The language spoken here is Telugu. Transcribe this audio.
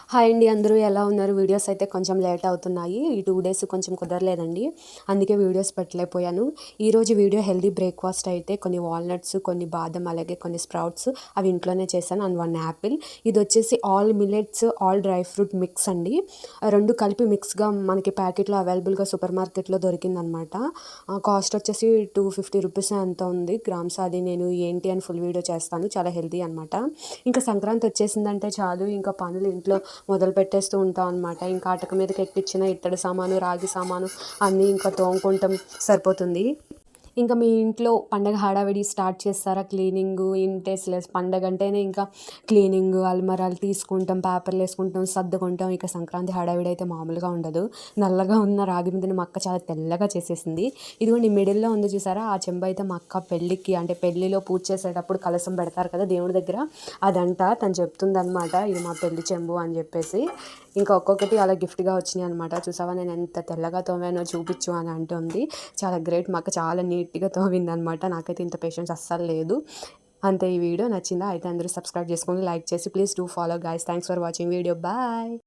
హాయ్ అండి, అందరూ ఎలా ఉన్నారు? వీడియోస్ అయితే కొంచెం లేట్ అవుతున్నాయి. ఈ 2 డేస్ కొంచెం కుదరలేదండి. అందుకే వీడియోస్ పెట్టలేకపోయాను. ఈరోజు వీడియో హెల్తీ బ్రేక్‌ఫాస్ట్ అయితే కొన్ని వాల్‌నట్స్, కొన్ని బాదం, అలాగే కొన్ని స్ప్రౌట్స్ అవి ఇంట్లోనే చేశాను. And 1 apple. ఇదొచ్చేసి all millets, all dry fruit mix అండి. 2 కలిపి మిక్స్‌గా మనకి ప్యాకెట్‌లో అవైలబుల్‌గా సూపర్ మార్కెట్‌లో దొరికిందనమాట. కాస్ట్ వచ్చేసి 250 రూపీసో ఎంతో ఉంది గ్రామ్స్. అది నేను ఏంటి అని ఫుల్ వీడియో చేస్తాను. చాలా హెల్తీ అనమాట. ఇంకా సంక్రాంతి వచ్చేసిందంటే చాలు, ఇంకా పనులు ఇంట్లో మొదలు పెట్టేస్తూ ఉంటాం అనమాట. ఇంకా అటక మీదకి ఎక్కించిన ఇత్తడి సామాను, రాగి సామాను అన్నీ ఇంకా తోముకుంటాం సరిపోతుంది. ఇంకా మీ ఇంట్లో పండగ హడావిడి స్టార్ట్ చేస్తారా? క్లీనింగు ఇంటేస్‌లెస్ పండగంటేనే ఇంకా క్లీనింగు, అల్మరాలు తీసుకుంటాం, పేపర్‌లేసుకుంటాం, సర్దుకుంటాం. ఇక సంక్రాంతి హడావిడి అయితే మామూలుగా ఉండదు. నల్లగా ఉన్న రాగి ముద్దని మా అక్క చాలా తెల్లగా చేసేసింది. ఇదిగోండి మిడిల్‌లో ఉంది చూసారా? ఆ చెంబు అయితే మా అక్క పెళ్ళికి, అంటే పెళ్ళిలో పూజ చేసేటప్పుడు కలశం పెడతారు కదా దేవుడి దగ్గర, అదంట. తను చెప్తుందనమాట, ఇది మా పెళ్లి చెంబు అని చెప్పేసి. ఇంకా ఒక్కొక్కటి అలా గిఫ్ట్‌గా వచ్చినాయనమాట. చూసావా నేను ఎంత తెల్లగా తోమానో చూపిచ్చు అని అంటుంది. చాలా గ్రేట్, మా అక్క చాలా నీట్‌గా తోమిందనమాట. నాకైతే ఇంత పేషెన్స్ అస్సలు లేదు. అంతే. ఈ వీడియో నచ్చిందా? అయితే అందరూ సబ్స్క్రైబ్ చేసుకోండి, లైక్ చేసి please do follow guys. Thanks for watching video. Bye.